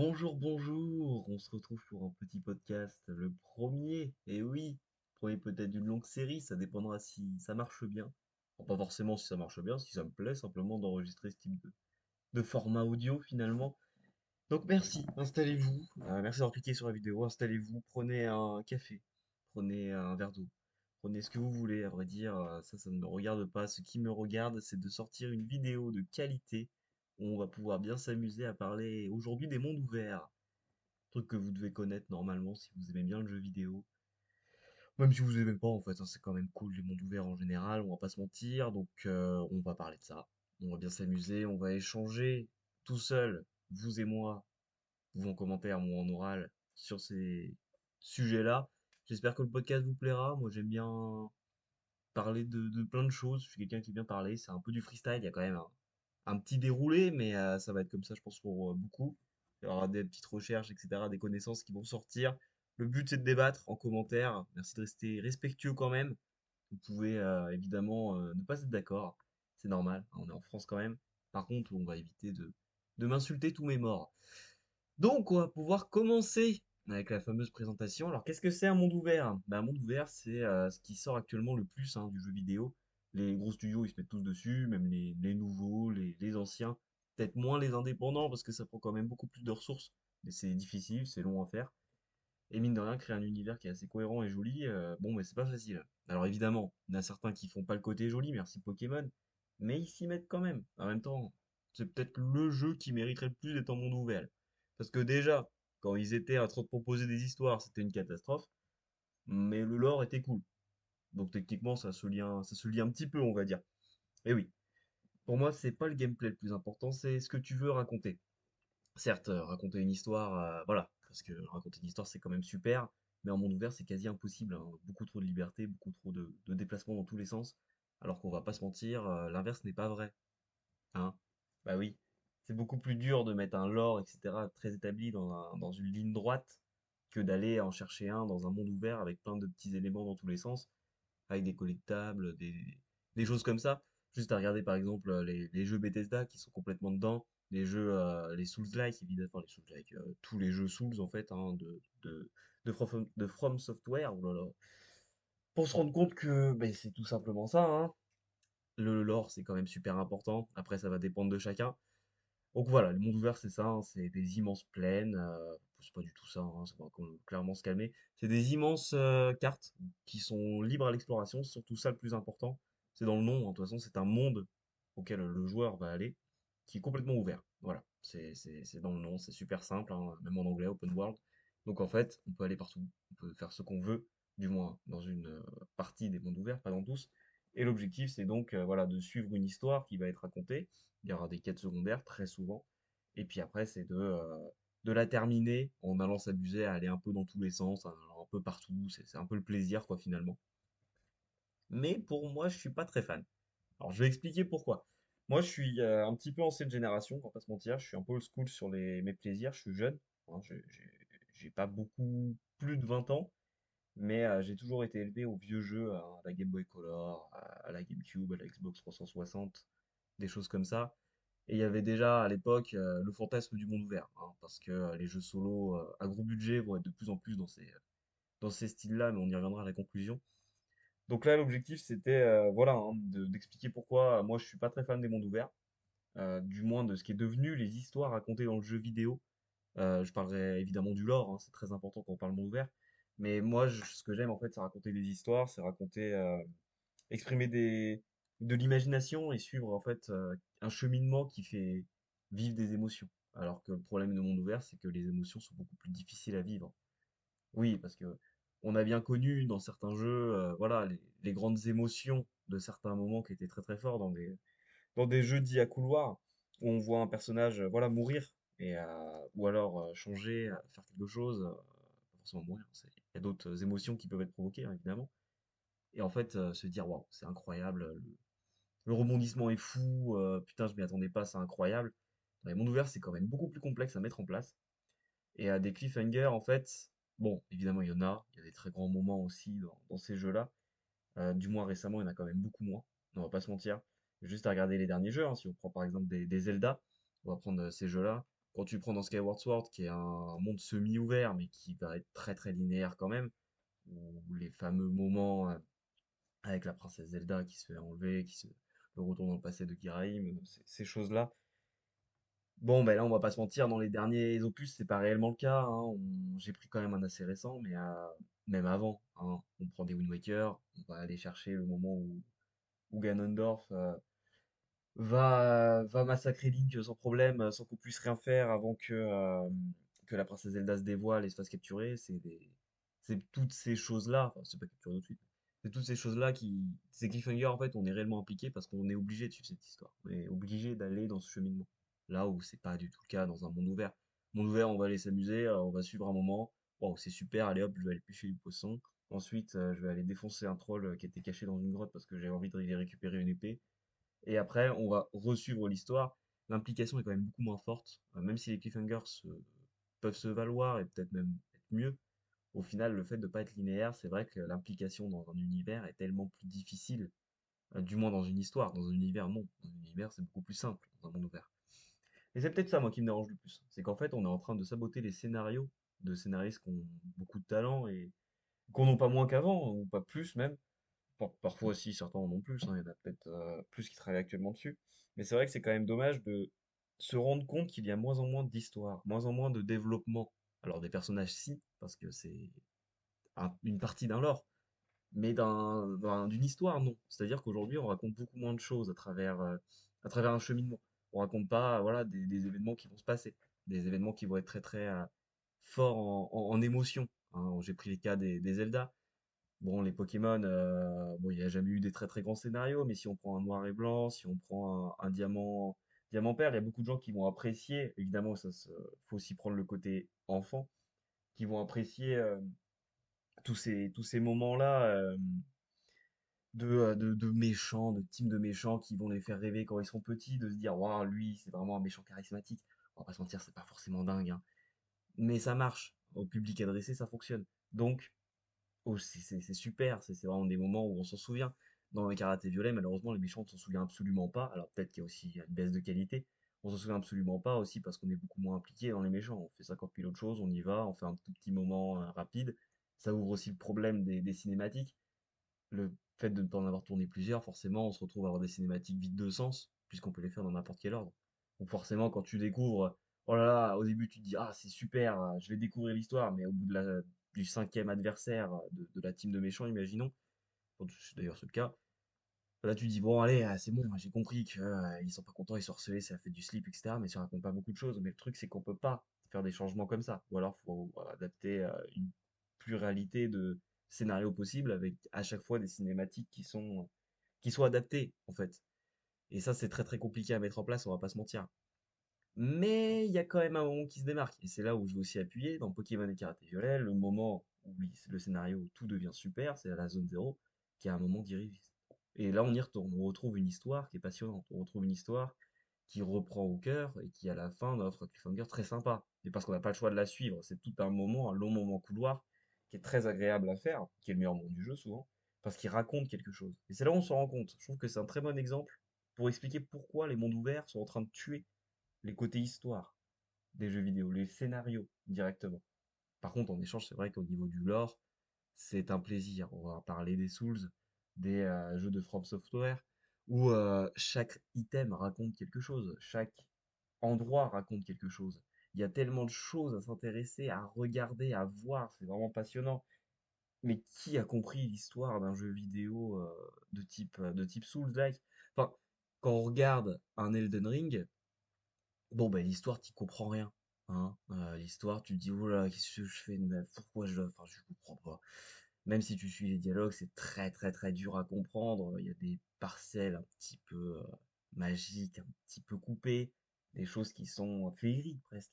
Bonjour, bonjour, on se retrouve pour un petit podcast, le premier, et oui, premier peut-être d'une longue série, ça dépendra si ça marche bien. Bon, pas forcément si ça marche bien, si ça me plaît simplement d'enregistrer ce type de format audio finalement. Donc merci, installez-vous, merci d'avoir cliqué sur la vidéo, installez-vous, prenez un café, prenez un verre d'eau, prenez ce que vous voulez, à vrai dire, ça ne me regarde pas. Ce qui me regarde, c'est de sortir une vidéo de qualité où on va pouvoir bien s'amuser à parler aujourd'hui des mondes ouverts. Truc que vous devez connaître normalement si vous aimez bien le jeu vidéo. Même si vous aimez pas en fait, hein, c'est quand même cool les mondes ouverts en général, on va pas se mentir, donc on va parler de ça. On va bien s'amuser, on va échanger tout seul, vous et moi, vous en commentaire, moi en oral, sur ces sujets-là. J'espère que le podcast vous plaira. Moi j'aime bien parler de plein de choses, je suis quelqu'un qui aime bien parler, c'est un peu du freestyle, il y a quand même un petit déroulé, mais ça va être comme ça, je pense, pour beaucoup. Il y aura des petites recherches, etc., des connaissances qui vont sortir. Le but, c'est de débattre en commentaire. Merci de rester respectueux quand même. Vous pouvez évidemment ne pas être d'accord. C'est normal, hein, on est en France quand même. Par contre, on va éviter de m'insulter tous mes morts. Donc, on va pouvoir commencer avec la fameuse présentation. Alors, qu'est-ce que c'est un monde ouvert? Un monde ouvert, c'est ce qui sort actuellement le plus hein, du jeu vidéo. Les gros studios, ils se mettent tous dessus, même les nouveaux, les anciens. Peut-être moins les indépendants, parce que ça prend quand même beaucoup plus de ressources. Mais c'est difficile, c'est long à faire. Et mine de rien, créer un univers qui est assez cohérent et joli, bon, mais c'est pas facile. Alors évidemment, il y en a certains qui font pas le côté joli, merci Pokémon, mais ils s'y mettent quand même. En même temps, c'est peut-être le jeu qui mériterait le plus d'être en monde ouvert. Parce que déjà, quand ils étaient à train de proposer des histoires, c'était une catastrophe, mais le lore était cool. Donc techniquement, ça se lie un petit peu, on va dire. Et oui, pour moi, c'est pas le gameplay le plus important, c'est ce que tu veux raconter. Certes, raconter une histoire, voilà, parce que raconter une histoire, c'est quand même super, mais en monde ouvert, c'est quasi impossible, hein. Beaucoup trop de liberté, beaucoup trop de déplacements dans tous les sens, alors qu'on va pas se mentir, l'inverse n'est pas vrai, hein. Bah oui, c'est beaucoup plus dur de mettre un lore, etc., très établi dans une ligne droite, que d'aller en chercher un dans un monde ouvert avec plein de petits éléments dans tous les sens, avec des collectables, des choses comme ça. Juste à regarder par exemple les jeux Bethesda qui sont complètement dedans, les jeux, les Souls-like évidemment, enfin, les Souls-like, tous les jeux Souls en fait, hein, de From Software, oh là là. Pour se rendre compte que ben, c'est tout simplement ça, hein. Le lore c'est quand même super important, après ça va dépendre de chacun. Donc voilà, le monde ouvert c'est ça, hein, c'est des immenses plaines, c'est pas du tout ça, hein, ça va clairement se calmer. C'est des immenses cartes qui sont libres à l'exploration, c'est surtout ça le plus important. C'est dans le nom, hein, de toute façon c'est un monde auquel le joueur va aller, qui est complètement ouvert. Voilà, c'est dans le nom, c'est super simple, hein, même en anglais, open world. Donc en fait, on peut aller partout, on peut faire ce qu'on veut, du moins dans une partie des mondes ouverts, pas dans tous. Et l'objectif c'est donc voilà, de suivre une histoire qui va être racontée. Il y aura des quêtes secondaires très souvent. Et puis après, c'est de la terminer en allant s'amuser à aller un peu dans tous les sens, en allant un peu partout. C'est un peu le plaisir, quoi, finalement. Mais pour moi, je suis pas très fan. Alors, je vais expliquer pourquoi. Moi, je suis un petit peu ancienne génération, on va pas se mentir. Je suis un peu old school sur mes plaisirs. Je suis jeune. Hein, j'ai pas beaucoup plus de 20 ans. Mais j'ai toujours été élevé aux vieux jeux, à la Game Boy Color, à la GameCube, à la Xbox 360, des choses comme ça. Et il y avait déjà à l'époque le fantasme du monde ouvert, hein, parce que les jeux solo à gros budget vont être de plus en plus dans ces styles-là, mais on y reviendra à la conclusion. Donc là, l'objectif, c'était voilà, hein, d'expliquer pourquoi moi je suis pas très fan des mondes ouverts, du moins de ce qui est devenu les histoires racontées dans le jeu vidéo. Je parlerai évidemment du lore, hein, c'est très important quand on parle monde ouvert. Mais moi, ce que j'aime en fait, c'est raconter des histoires, c'est raconter, exprimer de l'imagination et suivre en fait un cheminement qui fait vivre des émotions. Alors que le problème de monde ouvert, c'est que les émotions sont beaucoup plus difficiles à vivre. Oui, parce que on a bien connu dans certains jeux, voilà, les grandes émotions de certains moments qui étaient très très forts dans des jeux dits à couloir, où on voit un personnage, voilà, mourir, et, ou alors changer, faire quelque chose, pas forcément mourir, il y a d'autres émotions qui peuvent être provoquées, hein, évidemment. Et en fait, se dire, waouh, c'est incroyable, le rebondissement est fou, putain, je m'y attendais pas, c'est incroyable. Dans les mondes ouverts, c'est quand même beaucoup plus complexe à mettre en place. Et à des cliffhangers, en fait, bon, évidemment, il y a des très grands moments aussi dans ces jeux-là. Du moins récemment, il y en a quand même beaucoup moins. On va pas se mentir. Juste à regarder les derniers jeux, hein, si on prend par exemple des Zelda, on va prendre ces jeux-là, Quand tu prends dans Skyward Sword, qui est un monde semi-ouvert, mais qui va être très très linéaire quand même, où les fameux moments avec la princesse Zelda qui se fait enlever, le retour dans le passé de Kiraïm, ces choses-là. Bon, ben là, on va pas se mentir, dans les derniers opus, c'est pas réellement le cas, hein. J'ai pris quand même un assez récent, mais même avant, hein. On prend des Wind Waker, on va aller chercher le moment où Ganondorf va massacrer Link sans problème, sans qu'on puisse rien faire avant que la princesse Zelda se dévoile et se fasse capturer. C'est toutes ces choses-là, enfin, c'est pas capturer tout de suite. C'est toutes ces choses-là ces cliffhangers, en fait, on est réellement impliqué parce qu'on est obligé de suivre cette histoire. On est obligé d'aller dans ce cheminement. Là où c'est pas du tout le cas dans un monde ouvert. Monde ouvert, on va aller s'amuser, on va suivre un moment. Wow, c'est super, allez hop, je vais aller pêcher du poisson. Ensuite, je vais aller défoncer un troll qui était caché dans une grotte parce que j'avais envie de récupérer une épée. Et après, on va resuivre l'histoire. L'implication est quand même beaucoup moins forte, même si les cliffhangers peuvent se valoir et peut-être même être mieux. Au final, le fait de ne pas être linéaire, c'est vrai que l'implication dans un univers est tellement plus difficile, du moins dans une histoire. Dans un univers, non. Dans un univers, c'est beaucoup plus simple, dans un monde ouvert. Et c'est peut-être ça, moi, qui me dérange le plus. C'est qu'en fait, on est en train de saboter les scénarios de scénaristes qui ont beaucoup de talent et qu'on n'ont pas moins qu'avant, ou pas plus même. Parfois aussi, certains en ont plus, hein, il y en a peut-être plus qui travaillent actuellement dessus. Mais c'est vrai que c'est quand même dommage de se rendre compte qu'il y a moins en moins d'histoire, moins en moins de développement. Alors des personnages si, parce que c'est une partie d'un lore, mais d'une histoire non. C'est-à-dire qu'aujourd'hui on raconte beaucoup moins de choses à travers un cheminement. On raconte pas voilà, des événements qui vont se passer, des événements qui vont être très très forts en émotion, hein. J'ai pris les cas des Zelda. Bon, les Pokémon, bon, il n'y a jamais eu des très très grands scénarios, mais si on prend un noir et blanc, si on prend un diamant perle, il y a beaucoup de gens qui vont apprécier, évidemment, faut aussi prendre le côté enfant, qui vont apprécier tous ces moments-là de méchants, de teams de méchants qui vont les faire rêver quand ils sont petits, de se dire, waouh, lui, c'est vraiment un méchant charismatique. On va pas se mentir, c'est pas forcément dingue, hein. Mais ça marche. Au public adressé, ça fonctionne. Donc, oh, c'est super, c'est vraiment des moments où on s'en souvient. Dans le karaté violet, malheureusement, les méchants, on s'en souvient absolument pas. Alors peut-être qu'il y a aussi une baisse de qualité. On s'en souvient absolument pas aussi parce qu'on est beaucoup moins impliqué dans les méchants. On fait 50 000 autres choses, on y va, on fait un tout petit moment rapide. Ça ouvre aussi le problème des cinématiques. Le fait de ne pas en avoir tourné plusieurs, forcément, on se retrouve à avoir des cinématiques vides de sens, puisqu'on peut les faire dans n'importe quel ordre. Donc forcément, quand tu découvres, oh là là, au début tu te dis, ah c'est super, je vais découvrir l'histoire, mais au bout du cinquième adversaire de la team de méchants, imaginons, bon, d'ailleurs c'est le cas, là tu dis, bon allez, c'est bon, j'ai compris qu'ils sont pas contents, ils sont harcelés, ça fait du slip, etc. Mais ça raconte pas beaucoup de choses. Mais le truc c'est qu'on peut pas faire des changements comme ça. Ou alors faut adapter une pluralité de scénarios possibles avec à chaque fois des cinématiques qui soient adaptées en fait. Et ça c'est très très compliqué à mettre en place, on va pas se mentir. Mais il y a quand même un moment qui se démarque. Et c'est là où je veux aussi appuyer, dans Pokémon et Karaté Violet, le moment où le scénario, où tout devient super, c'est à la zone zéro, qui est un moment d'irréviste. Et là, on y retourne. On retrouve une histoire qui est passionnante. On retrouve une histoire qui reprend au cœur et qui, à la fin, offre un cliffhanger très sympa. Et parce qu'on n'a pas le choix de la suivre. C'est tout un moment, un long moment couloir, qui est très agréable à faire, qui est le meilleur moment du jeu souvent, parce qu'il raconte quelque chose. Et c'est là où on s'en rend compte. Je trouve que c'est un très bon exemple pour expliquer pourquoi les mondes ouverts sont en train de tuer les côtés histoire des jeux vidéo, les scénarios directement. Par contre, en échange, c'est vrai qu'au niveau du lore, c'est un plaisir. On va parler des Souls, des jeux de From Software, où chaque item raconte quelque chose, chaque endroit raconte quelque chose. Il y a tellement de choses à s'intéresser, à regarder, à voir, c'est vraiment passionnant. Mais qui a compris l'histoire d'un jeu vidéo de type Souls-like? Enfin, quand on regarde un Elden Ring, bon, bah, l'histoire, t'y comprends rien, hein. L'histoire, tu te dis: «Oh là, qu'est-ce que je fais? Mais pourquoi enfin, je comprends pas». Même si tu suis les dialogues, c'est très, très, très dur à comprendre. Il y a des parcelles un petit peu, magiques, un petit peu coupées, des choses qui sont féeriques presque.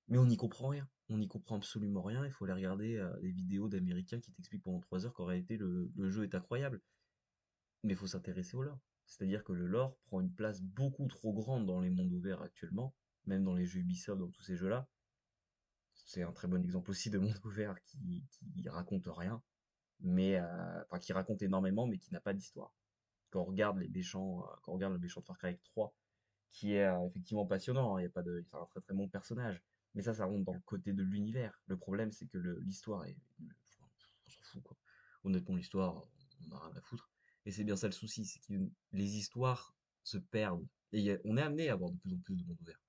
Mais on n'y comprend rien. On n'y comprend absolument rien. Il faut aller regarder, des vidéos d'Américains qui t'expliquent pendant 3 heures qu'en réalité le jeu est incroyable. Mais il faut s'intéresser au lore. C'est-à-dire que le lore prend une place beaucoup trop grande dans les mondes ouverts actuellement, même dans les jeux Ubisoft, dans tous ces jeux-là. C'est un très bon exemple aussi de monde ouvert qui raconte rien, mais enfin qui raconte énormément, mais qui n'a pas d'histoire. Quand on regarde les méchants, quand on regarde le méchant de Far Cry 3, qui est effectivement passionnant, hein, il y a pas de, c'est un très très bon personnage. Mais ça rentre dans le côté de l'univers. Le problème, c'est que l'histoire est, enfin, on s'en fout, quoi. Honnêtement, l'histoire, on en a rien à foutre. Et c'est bien ça le souci, c'est que les histoires se perdent. Et on est amené à avoir de plus en plus de mondes ouverts.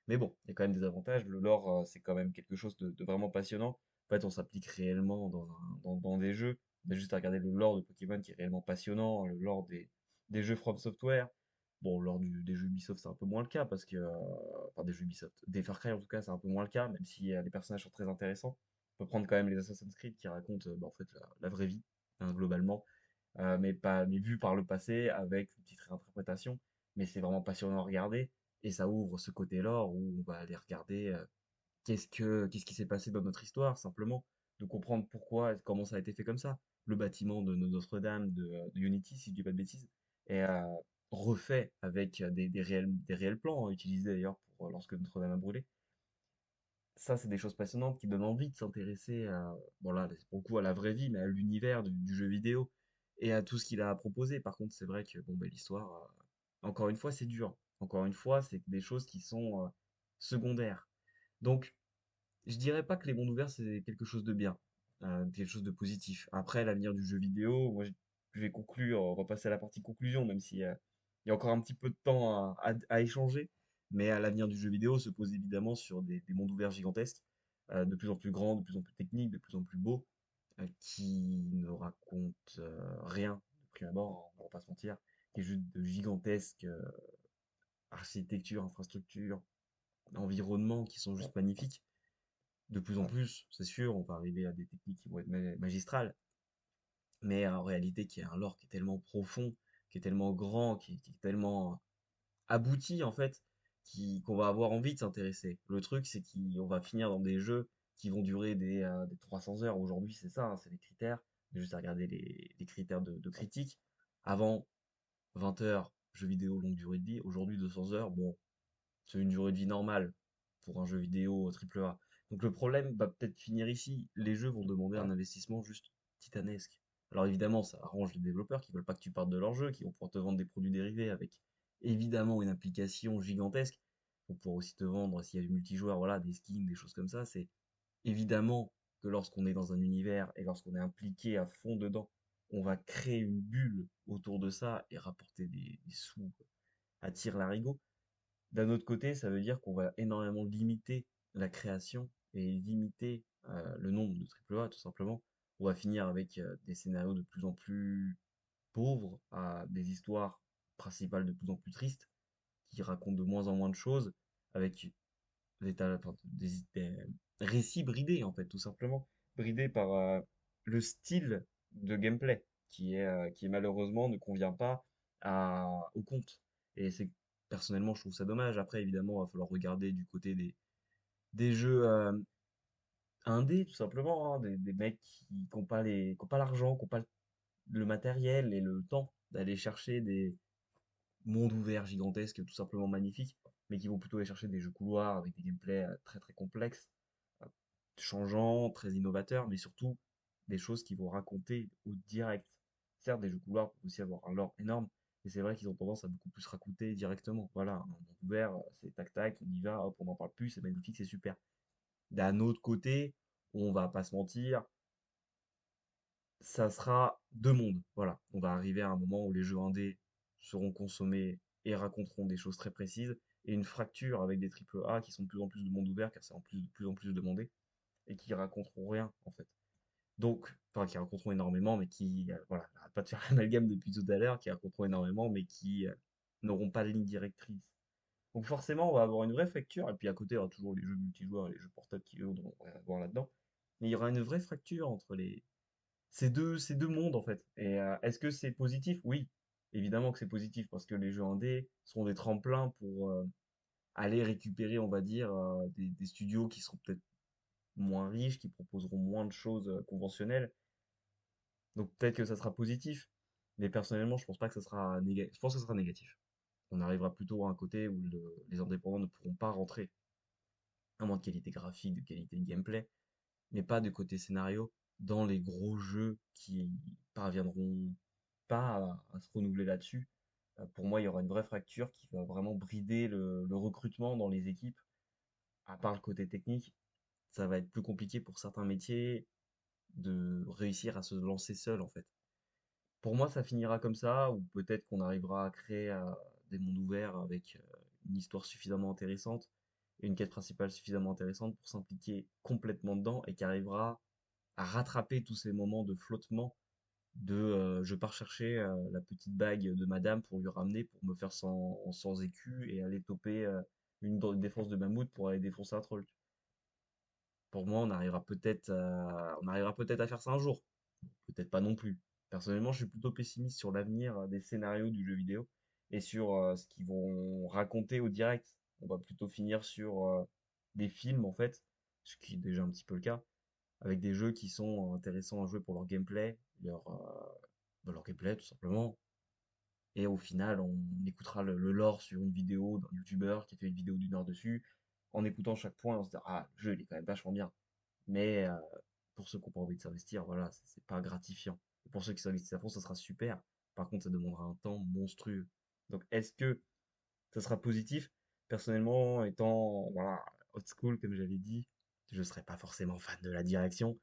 Mais bon, il y a quand même des avantages. Le lore, c'est quand même quelque chose de vraiment passionnant. En fait, on s'applique réellement dans des jeux. On a juste à regarder le lore de Pokémon qui est réellement passionnant, le lore des jeux From Software. Bon, lors des jeux Ubisoft, c'est un peu moins le cas parce que, enfin, des jeux Ubisoft, des Far Cry en tout cas, c'est un peu moins le cas, même si les personnages sont très intéressants. On peut prendre quand même les Assassin's Creed qui racontent, bah, en fait, la vraie vie, hein, globalement, mais vu par le passé avec une petite réinterprétation. Mais c'est vraiment passionnant à regarder et ça ouvre ce côté-là où on va aller regarder qu'est-ce qui s'est passé dans notre histoire, simplement, de comprendre pourquoi, comment ça a été fait comme ça. Le bâtiment de Notre-Dame de Unity, si je dis pas de bêtises, est refait avec des réels plans, hein, utilisés d'ailleurs pour lorsque Notre-Dame a brûlé. Ça, c'est des choses passionnantes qui donnent envie de s'intéresser à, bon là, c'est pour le coup à la vraie vie, mais à l'univers du jeu vidéo et à tout ce qu'il a à proposer. Par contre, c'est vrai que bon, ben, l'histoire, encore une fois, c'est dur. Encore une fois, c'est des choses qui sont secondaires. Donc, je dirais pas que les mondes ouverts, c'est quelque chose de bien, quelque chose de positif. Après, l'avenir du jeu vidéo, je vais conclure, on va passer à la partie conclusion, même si il y a encore un petit peu de temps à échanger. Mais l'avenir du jeu vidéo se pose évidemment sur des mondes ouverts gigantesques, de plus en plus grands, de plus en plus techniques, de plus en plus beaux, qui ne racontent rien de prime abord, hein, on va pas se mentir, qui est juste de gigantesques architectures, infrastructures, environnements qui sont juste magnifiques. De plus en plus, c'est sûr, on va arriver à des techniques qui vont être magistrales, mais en réalité, qui est un lore qui est tellement profond, qui est tellement grand, qui est tellement abouti, en fait, qu'on va avoir envie de s'intéresser. Le truc, c'est qu'on va finir dans des jeux qui vont durer des 300 heures. Aujourd'hui, c'est ça, hein, c'est les critères. Juste à regarder les critères de critique. Avant, 20 heures, jeux vidéo longue durée de vie. Aujourd'hui, 200 heures, bon, c'est une durée de vie normale pour un jeu vidéo triple A. Donc le problème va peut-être finir ici. Les jeux vont demander un investissement juste titanesque. Alors évidemment, ça arrange les développeurs qui veulent pas que tu partes de leur jeu, qui vont pouvoir te vendre des produits dérivés avec évidemment une application gigantesque. Pour pouvoir aussi te vendre, s'il y a du multijoueur, voilà, des skins, des choses comme ça. C'est évidemment que lorsqu'on est dans un univers et lorsqu'on est impliqué à fond dedans, on va créer une bulle autour de ça et rapporter des sous à tire-larigot. D'un autre côté, ça veut dire qu'on va énormément limiter la création et limiter le nombre de triple A, tout simplement. On va finir avec des scénarios de plus en plus pauvres, des histoires principales de plus en plus tristes, qui racontent de moins en moins de choses, avec enfin, des récits bridés, en fait, tout simplement. Bridés par le style de gameplay, qui malheureusement ne convient pas au conte. Et c'est personnellement, je trouve ça dommage. Après, évidemment, il va falloir regarder du côté des jeux indés, tout simplement, hein, des mecs qui n'ont pas qui ont pas l'argent, qui n'ont pas le matériel et le temps d'aller chercher des mondes ouverts gigantesques, tout simplement magnifiques, mais qui vont plutôt aller chercher des jeux couloirs avec des gameplays très très complexes, euh, changeants, très innovateurs, mais surtout des choses qui vont raconter au direct. Certes, des jeux couloirs peuvent aussi avoir un lore énorme, mais c'est vrai qu'ils ont tendance à beaucoup plus raconter directement. Voilà, un monde ouvert, c'est tac tac, on y va, hop, on n'en parle plus, c'est magnifique, c'est super. D'un autre côté, on va pas se mentir, ça sera deux mondes. Voilà, on va arriver à un moment où les jeux indés seront consommés et raconteront des choses très précises, et une fracture avec des triple A qui sont de plus en plus de monde ouvert, car c'est de plus en plus demandé, et qui raconteront rien, en fait. Donc, enfin, qui raconteront énormément, mais qui, voilà, j'arrête pas de faire l'amalgame depuis tout à l'heure, qui raconteront énormément, mais qui n'auront pas de ligne directrice. Donc forcément, on va avoir une vraie fracture, et puis à côté, il y aura toujours les jeux multijoueurs et les jeux portables qui, eux, vont rien à voir là-dedans. Mais il y aura une vraie fracture entre ces deux mondes, en fait. Et est-ce que c'est positif? Oui, évidemment que c'est positif, parce que les jeux indés seront des tremplins pour aller récupérer, on va dire, des studios qui seront peut-être moins riches, qui proposeront moins de choses conventionnelles. Donc peut-être que ça sera positif, mais personnellement, je pense pas que ça sera négatif. Je pense que ça sera négatif. On arrivera plutôt à un côté où les indépendants ne pourront pas rentrer, à moins de qualité graphique, de qualité de gameplay, mais pas de côté scénario, dans les gros jeux qui parviendront pas à se renouveler là-dessus, Pour moi, il y aura une vraie fracture qui va vraiment brider le recrutement dans les équipes. À part le côté technique, ça va être plus compliqué pour certains métiers de réussir à se lancer seul, en fait. Pour moi, ça finira comme ça, ou peut-être qu'on arrivera à créer des mondes ouverts avec une histoire suffisamment intéressante et une quête principale suffisamment intéressante pour s'impliquer complètement dedans et qui arrivera à rattraper tous ces moments de flottement de je pars chercher la petite bague de madame pour lui ramener pour me faire sans écu et aller toper défense de mammouth pour aller défoncer un troll. Pour moi, on arrivera peut-être à faire ça un jour. Peut-être pas non plus. Personnellement, je suis plutôt pessimiste sur l'avenir des scénarios du jeu vidéo et sur ce qu'ils vont raconter au direct. On va plutôt finir sur des films en fait, ce qui est déjà un petit peu le cas, avec des jeux qui sont intéressants à jouer pour leur gameplay, leur gameplay tout simplement. Et au final, on écoutera le lore sur une vidéo d'un youtubeur qui a fait une vidéo d'une heure dessus. En écoutant chaque point, on se dit, ah, le jeu il est quand même vachement bien. Mais pour ceux qui n'ont pas envie de s'investir, voilà, c'est pas gratifiant. Et pour ceux qui s'investissent à fond, ça sera super. Par contre, ça demandera un temps monstrueux. Donc, est-ce que ça sera positif? Personnellement, étant voilà, old school, comme j'avais dit, je ne serai pas forcément fan de la direction,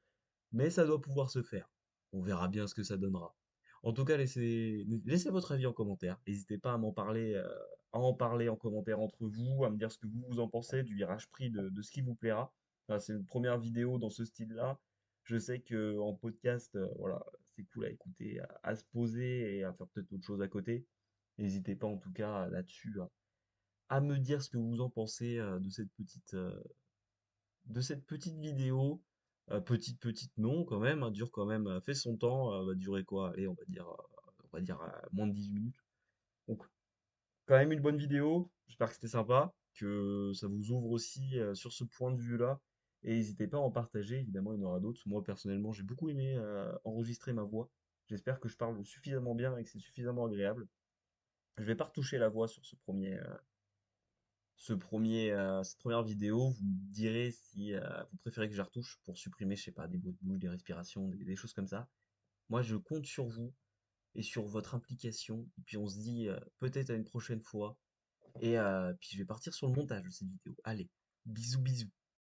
mais ça doit pouvoir se faire. On verra bien ce que ça donnera. En tout cas, laissez votre avis en commentaire. N'hésitez pas à en parler en commentaire entre vous, à me dire ce que vous en pensez du virage pris de ce qui vous plaira. Enfin, c'est une première vidéo dans ce style-là. Je sais que en podcast, voilà, c'est cool à écouter, à se poser et à faire peut-être autre chose à côté. N'hésitez pas en tout cas là-dessus à me dire ce que vous en pensez de cette petite vidéo. Petite non quand même, hein, dure quand même, fait son temps, va durer quoi? Allez, on va dire moins de 18 minutes. Donc quand même une bonne vidéo, j'espère que c'était sympa, que ça vous ouvre aussi sur ce point de vue-là. Et n'hésitez pas à en partager, évidemment il y en aura d'autres. Moi personnellement j'ai beaucoup aimé enregistrer ma voix. J'espère que je parle suffisamment bien et que c'est suffisamment agréable. Je vais pas retoucher la voix sur cette première vidéo, vous me direz si vous préférez que je la retouche pour supprimer, je sais pas, des bruits de bouche, des respirations, des choses comme ça. Moi, je compte sur vous et sur votre implication. Et puis on se dit peut-être à une prochaine fois. Et puis je vais partir sur le montage de cette vidéo. Allez, bisous bisous.